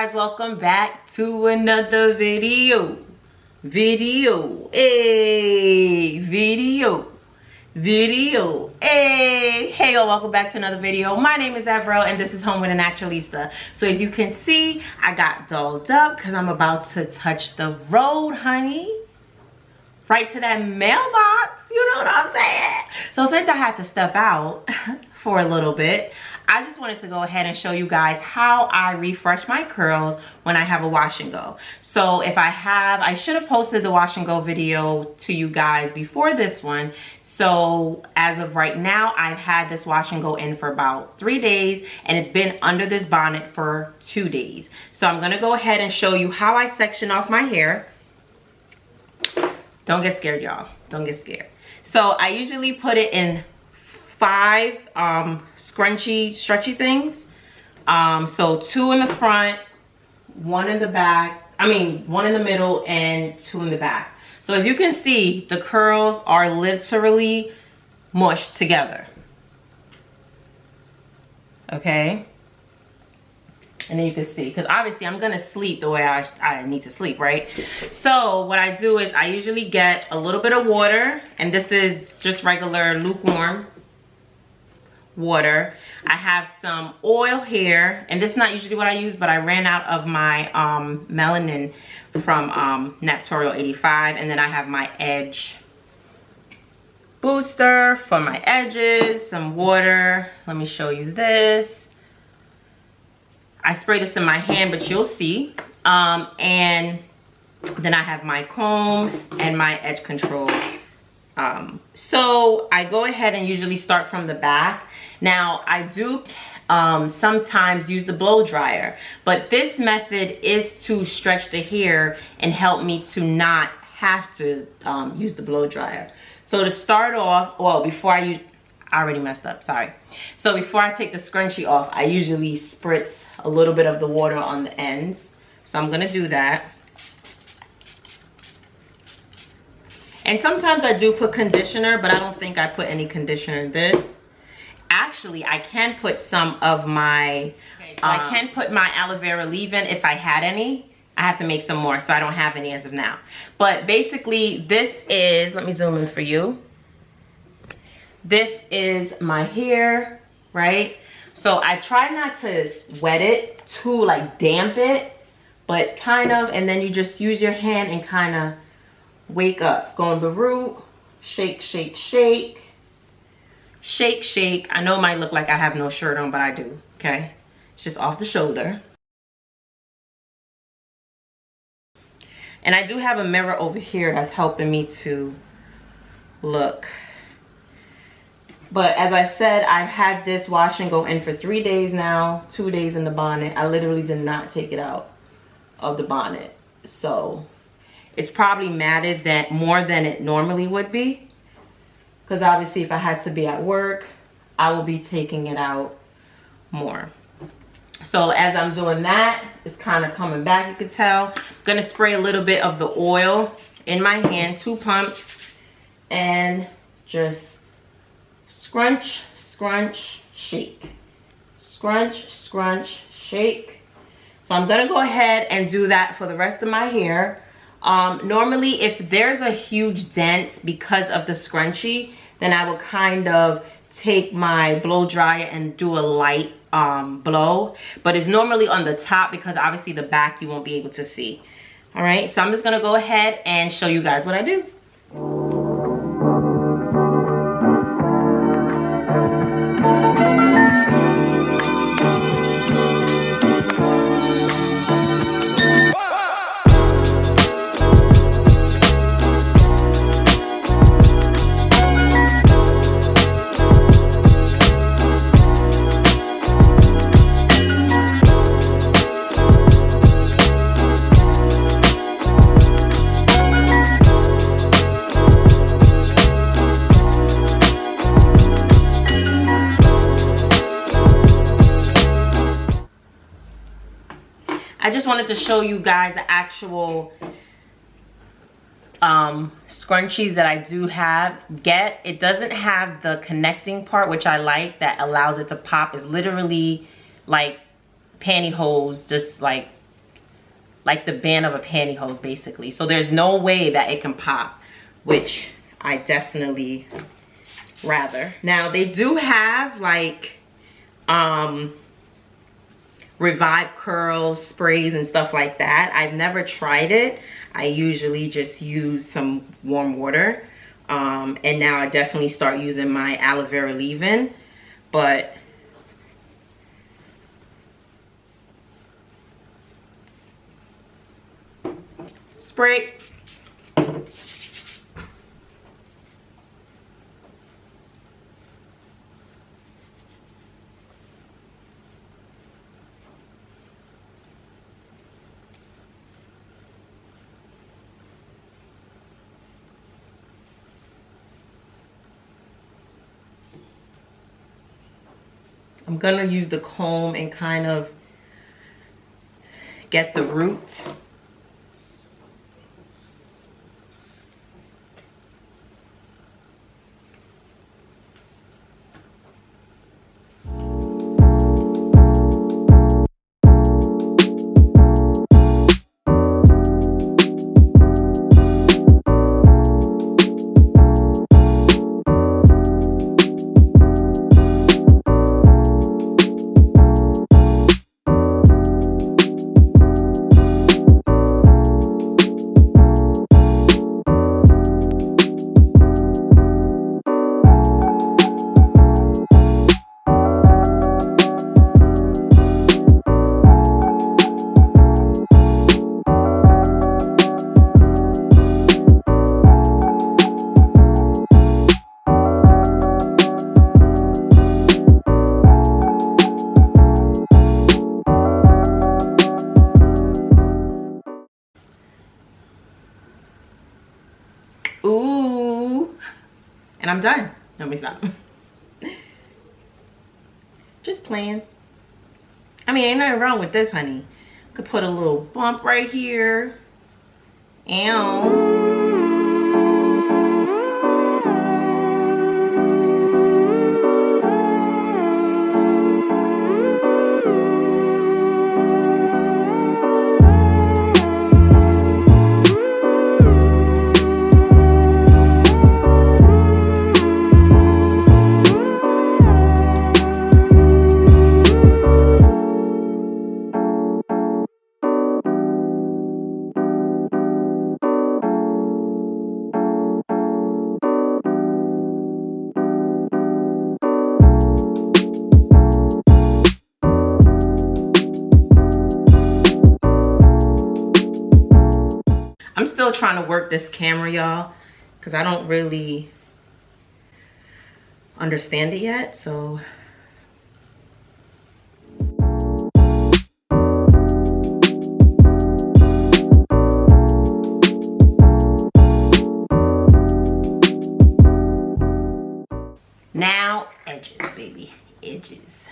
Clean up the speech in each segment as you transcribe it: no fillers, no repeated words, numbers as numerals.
guys, welcome back to another video. Hey, y'all, welcome back to another video. My name is Avrel and this is Home with a Naturalista. So as you can see, I got dolled up because I'm about to touch the road, honey. Right to that mailbox, you know what I'm saying? So since I had to step out for a little bit, I just wanted to go ahead and show you guys how I refresh my curls when I have a wash and go. So if I should have posted the wash and go video to you guys before this one. So as of right now, I've had this wash and go in for about 3 days and it's been under this bonnet for 2 days. So I'm gonna go ahead and show you how I section off my hair. Don't get scared, y'all. Don't get scared. So I usually put it in 5 scrunchy, stretchy things. So 2 in the front, 1 in the back. I mean, 1 in the middle and 2 in the back. So as you can see, the curls are literally mushed together. Okay. And then you can see, because obviously I'm gonna sleep the way I need to sleep, right? So what I do is I usually get a little bit of water, and this is just regular lukewarm water. I have some oil here, and this is not usually what I use, but I ran out of my melanin from Natural 85, and then I have my edge booster for my edges, some water. Let me show you this. I spray this in my hand, but you'll see. And then I have my comb and my edge control. So I go ahead and usually start from the back. Now I do sometimes use the blow dryer, but this method is to stretch the hair and help me to not have to use the blow dryer. So to start off, well, before I already messed up, sorry. So before I take the scrunchie off, I usually spritz a little bit of the water on the ends. So I'm gonna do that. And sometimes I do put conditioner, but I don't think I put any conditioner in this. Actually, I can put some of my, I can put my aloe vera leave-in if I had any. I have to make some more, so I don't have any as of now. But basically, this is, let me zoom in for you. This is my hair, right? So I try not to wet it to like damp it, but kind of, and then you just use your hand and kind of wake up. Go on the root, shake, shake, shake. Shake, shake. I know it might look like I have no shirt on, but I do, okay? It's just off the shoulder. And I do have a mirror over here that's helping me to look. But as I said, I've had this wash and go in for 3 days now, 2 days in the bonnet. I literally did not take it out of the bonnet. So it's probably matted that more than it normally would be. Because obviously if I had to be at work, I will be taking it out more. So as I'm doing that, it's kind of coming back, you can tell. I'm gonna spray a little bit of the oil in my hand, 2 pumps, and just scrunch, scrunch, shake. Scrunch, scrunch, shake. So I'm gonna go ahead and do that for the rest of my hair. Normally, if there's a huge dent because of the scrunchie, then I will kind of take my blow dryer and do a light blow. But it's normally on the top because obviously the back you won't be able to see. All right, so I'm just gonna go ahead and show you guys what I do. I just wanted to show you guys the actual scrunchies that I do get. It doesn't have the connecting part, which I like, that allows it to pop. It's literally like pantyhose, just like like the band of a pantyhose basically. So there's no way that it can pop, which I definitely rather. Now they do have like Revive curls sprays and stuff like that. I've never tried it. I usually just use some warm water, and now I definitely start using my aloe vera leave-in, but spray. I'm gonna use the comb and kind of get the root. Ooh, and I'm done. Let me stop. Just playing. I mean, ain't nothing wrong with this, honey. Could put a little bump right here. Ow. I'm still trying to work this camera, y'all, because I don't really understand it yet, so. Now, edges, baby, edges.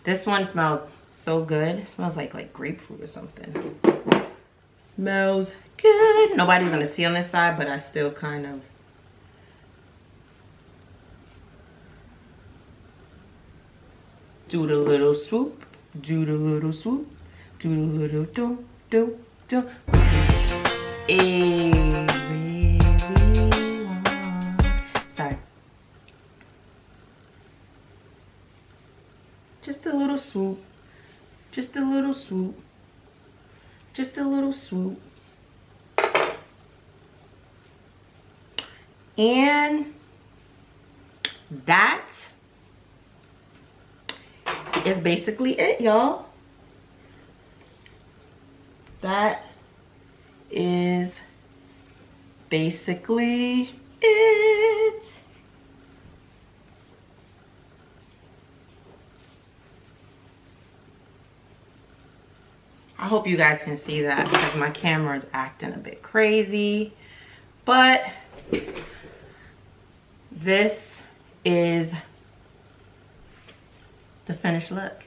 This one smells so good. It smells like grapefruit or something. Smells good. Nobody's gonna see on this side, but I still kind of. Do the little swoop, do the little swoop, do the little do. Sorry. Just a little swoop, just a little swoop. Just a little swoop. And that is basically it, y'all. That is basically it. I hope you guys can see that because my camera is acting a bit crazy, but this is the finished look.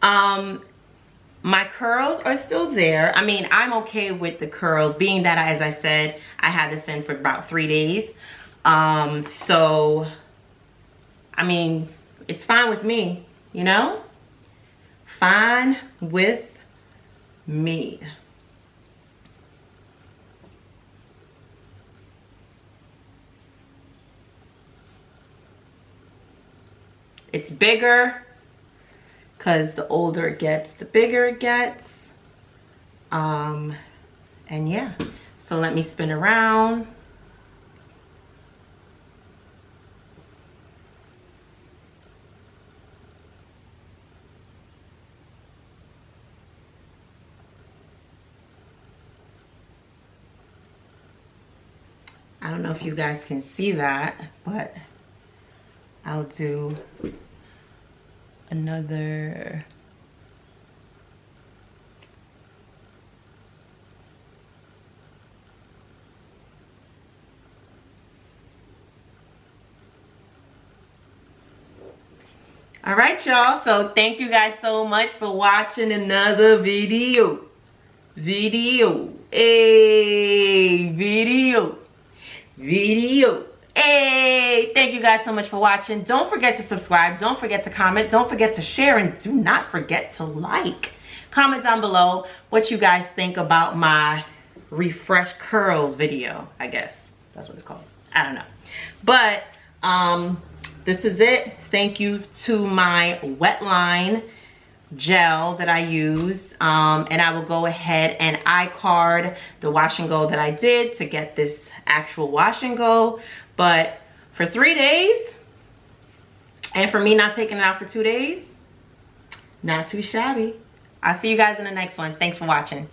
My curls are still there. I mean, I'm okay with the curls being that, as I said, I had this in for about 3 days. So, I mean, it's fine with me, you know? Fine with me. It's bigger because the older it gets, the bigger it gets. And yeah, so let me spin around. I don't know if you guys can see that, but I'll do another. All right, y'all. So thank you guys so much for watching another video. Hey, thank you guys so much for watching. Don't forget to subscribe. Don't forget to comment. Don't forget to share. And do not forget to like. Comment down below what you guys think about my refresh curls video. I guess that's what it's called. I don't know. But this is it. Thank you to my wet line gel that I used, and I will go ahead and iCard the wash and go that I did to get this actual wash and go. But for 3 days, and for me not taking it out for 2 days, not too shabby. I'll see you guys in the next one. Thanks for watching.